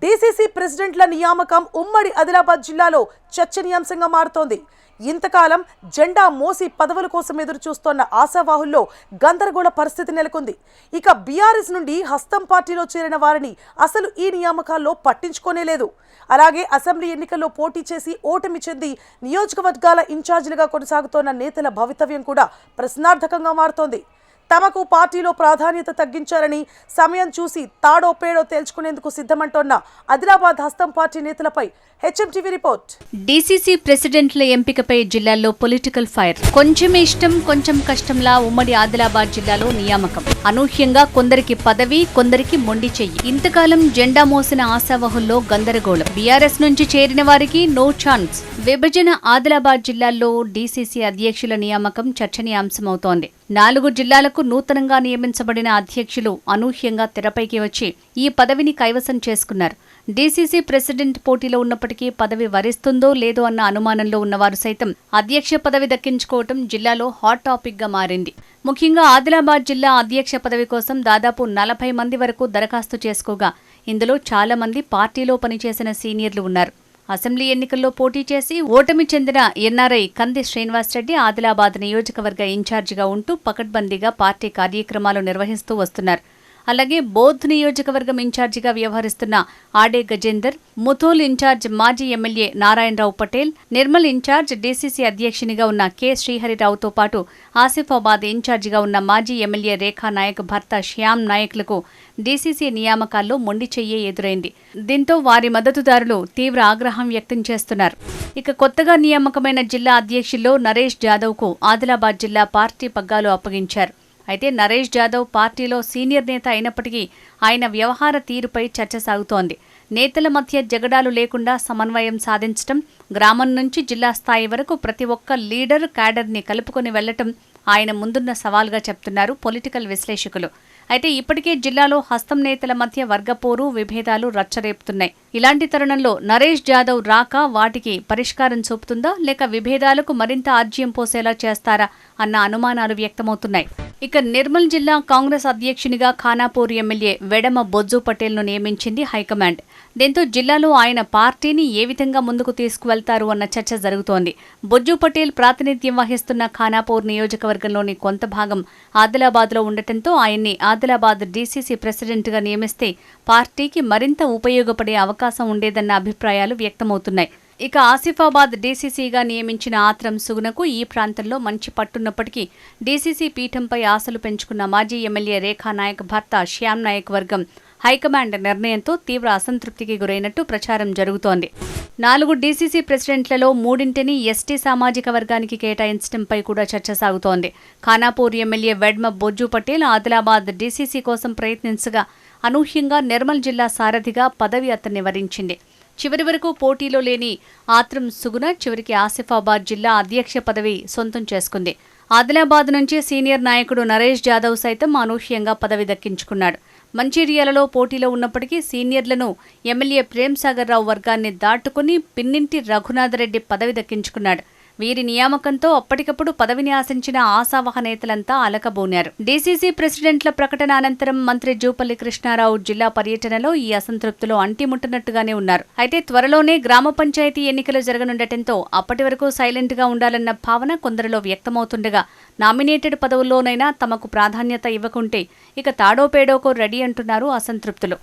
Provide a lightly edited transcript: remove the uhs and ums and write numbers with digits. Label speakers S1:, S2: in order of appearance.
S1: DCC ప్రెసిడెంట్ల నియామకం ఉమ్మడి ఆదిలాబాద్ జిల్లాలో చర్చనీయాంశంగా మారుతోంది. ఇంతకాలం జెండా మోసి పదవుల కోసం ఎదురు చూస్తోన్న ఆశావాహుల్లో గందరగోళ పరిస్థితి నెలకొంది. ఇక బీఆర్ఎస్ నుండి హస్తం పార్టీలో చేరిన వారిని అసలు ఈ నియామకాల్లో పట్టించుకోనేలేదు. అలాగే అసెంబ్లీ ఎన్నికల్లో పోటీ చేసి ఓటమి చెంది నియోజకవర్గాల ఇన్ఛార్జీలుగా కొనసాగుతోన్న నేతల భవితవ్యం కూడా ప్రశ్నార్థకంగా మారుతోంది. తమకు పార్టీలో ప్రాధాన్యత తగ్గించారని సమయం చూసి తాడో పేడో తేల్చుకునేందుకు సిద్ధమంటోన్న ఆదిలాబాద్ హస్తం పార్టీ నేతలపై హెచ్ఎంటీవీ రిపోర్ట్.
S2: డీసీసీ ప్రెసిడెంట్ల ఎంపికపై జిల్లాల్లో పొలిటికల్ ఫైర్. కొంచెం ఇష్టం కొంచెం కష్టంలా ఉమ్మడి ఆదిలాబాద్ జిల్లాలో నియామకం. అనూహ్యంగా కొందరికి పదవి, కొందరికి మొండి చెయ్యి. ఇంతకాలం జెండా మోసిన ఆశావహుల్లో గందరగోళం. బీఆర్ఎస్ నుంచి చేరిన వారికి నో ఛాన్స్. విభజన ఆదిలాబాద్ జిల్లాల్లో డీసీసీ అధ్యక్షుల నియామకం చర్చనీయాంశమవుతోంది. 4 జిల్లాలకు నూతనంగా నియమించబడిన అధ్యక్షులు అనూహ్యంగా తెరపైకి వచ్చి ఈ పదవిని కైవసం చేసుకున్నారు. డీసీసీ ప్రెసిడెంట్ పోటీలో ఉన్నప్పటికీ పదవి వరిస్తుందో లేదో అన్న అనుమానంలో ఉన్నవారు సైతం అధ్యక్ష పదవి దక్కించుకోవటం జిల్లాలో హాట్ టాపిక్ గా మారింది. ముఖ్యంగా ఆదిలాబాద్ జిల్లా అధ్యక్ష పదవి కోసం దాదాపు 40 మంది వరకు దరఖాస్తు చేసుకోగా ఇందులో చాలా మంది పార్టీలో పనిచేసిన సీనియర్లు ఉన్నారు. అసెంబ్లీ ఎన్నికల్లో పోటీ చేసి ఓటమి చెందిన ఎన్ఆర్ఐ కంది శ్రీనివాసరెడ్డి ఆదిలాబాద్ నియోజకవర్గ ఇన్ఛార్జిగా ఉంటూ పకడ్బందీగా పార్టీ కార్యక్రమాలు నిర్వహిస్తూ వస్తున్నారు. అలాగే బోధ్ నియోజకవర్గం ఇన్ఛార్జిగా వ్యవహరిస్తున్న ఆడే గజేందర్, ముథోల్ ఇన్ఛార్జ్ మాజీ MLA Narayanrao Patel, Nirmal in charge DCC అధ్యక్షునిగా ఉన్న కె శ్రీహరిరావుతో పాటు ఆసిఫాబాద్ ఇన్ఛార్జిగా ఉన్న మాజీ ఎమ్మెల్యే రేఖా నాయక్ భర్త శ్యామ్ నాయక్లకు డీసీసీ నియామకాల్లో మొండి చెయ్యే ఎదురైంది. దీంతో వారి మద్దతుదారులు తీవ్ర ఆగ్రహం వ్యక్తం చేస్తున్నారు. ఇక కొత్తగా నియామకమైన జిల్లా అధ్యక్షుల్లో నరేష్ జాదవ్కు ఆదిలాబాద్ జిల్లా పార్టీ పగ్గాలు అప్పగించారు. అయితే నరేష్ జాదవ్ పార్టీలో సీనియర్ నేత అయినప్పటికీ ఆయన వ్యవహార తీరుపై చర్చ సాగుతోంది. నేతల మధ్య జగడాలు లేకుండా సమన్వయం సాధించడం, గ్రామం నుంచి జిల్లా స్థాయి వరకు ప్రతి ఒక్క లీడర్ క్యాడర్ని కలుపుకొని వెళ్లటం ఆయన ముందున్న సవాల్గా చెప్తున్నారు పొలిటికల్ విశ్లేషకులు. అయితే ఇప్పటికే జిల్లాలో హస్తం నేతల మధ్య వర్గపోరు, విభేదాలు రచ్చరేపుతున్నాయి. ఇలాంటి తరుణంలో నరేష్ జాదవ్ రాక వాటికి పరిష్కారం చూపుతుందా, లేక విభేదాలకు మరింత ఆజ్యం పోసేలా చేస్తారా అన్న అనుమానాలు వ్యక్తమవుతున్నాయి. ఇక నిర్మల్ జిల్లా కాంగ్రెస్ అధ్యక్షునిగా ఖానాపూర్ ఎమ్మెల్యే వెడమ బొజ్జు పటేల్ను నియమించింది హైకమాండ్. దీంతో జిల్లాలో ఆయన పార్టీని ఏ విధంగా ముందుకు తీసుకువెళ్తారు అన్న చర్చ జరుగుతోంది. బొజ్జు పటేల్ ప్రాతినిధ్యం వహిస్తున్న ఖానాపూర్ నియోజకవర్గంలోని కొంత భాగం ఆదిలాబాద్లో ఉండటంతో ఆయన్ని ఆదిలాబాద్ డీసీసీ ప్రెసిడెంట్గా నియమిస్తే పార్టీకి మరింత ఉపయోగపడే అవకాశం ఉండేదన్న అభిప్రాయాలు వ్యక్తమవుతున్నాయి. ఇక ఆసిఫాబాద్ డీసీసీగా నియమించిన ఆత్రం సుగునకు ఈ ప్రాంతంలో మంచి పట్టున్నప్పటికీ డీసీసీ పీఠంపై ఆశలు పెంచుకున్న మాజీ ఎమ్మెల్యే రేఖా నాయక్ భర్త శ్యామ్ నాయక్ వర్గం హైకమాండ్ నిర్ణయంతో తీవ్ర అసంతృప్తికి గురైనట్టు ప్రచారం జరుగుతోంది. 4 డీసీసీ ప్రెసిడెంట్లలో 3 ఎస్టీ సామాజిక వర్గానికి కేటాయించడంపై కూడా చర్చ సాగుతోంది. ఖానాపూర్ ఎమ్మెల్యే వెడ్మ బొజ్జు పటేల్ ఆదిలాబాద్ డీసీసీ కోసం ప్రయత్నించగా అనూహ్యంగా నిర్మల్ జిల్లా సారథిగా పదవి అతన్ని వరించింది. చివరి వరకు పోటీలో లేని ఆత్రం సుగున చివరికి ఆసిఫాబాద్ జిల్లా అధ్యక్ష పదవి సొంతం చేసుకుంది. ఆదిలాబాద్ నుంచి సీనియర్ నాయకుడు నరేష్ జాదవ్ సైతం అనూహ్యంగా పదవి దక్కించుకున్నాడు. మంచిర్యాలలో పోటీలో ఉన్నప్పటికీ సీనియర్లను ఎమ్మెల్యే ప్రేమ్సాగర్ రావు వర్గాన్ని దాటుకుని పిన్నింటి రఘునాథరెడ్డి పదవి దక్కించుకున్నాడు. వీరి నియామకంతో అప్పటికప్పుడు పదవిని ఆశించిన ఆశావహ నేతలంతా అలకబోనారు. డీసీసీ ప్రెసిడెంట్ల ప్రకటన అనంతరం మంత్రి జూపల్లి కృష్ణారావు జిల్లా పర్యటనలో ఈ అసంతృప్తిలో అంటిముట్టనట్టుగానే ఉన్నారు. అయితే త్వరలోనే గ్రామ పంచాయతీ ఎన్నికలు జరగనుండటంతో అప్పటి వరకు సైలెంట్ గా ఉండాలన్న భావన కొందరిలో వ్యక్తమవుతుండగా నామినేటెడ్ పదవుల్లోనైనా తమకు ప్రాధాన్యత ఇవ్వకుంటే ఇక తాడో పేడోకో రెడీ అంటున్నారు అసంతృప్తులు.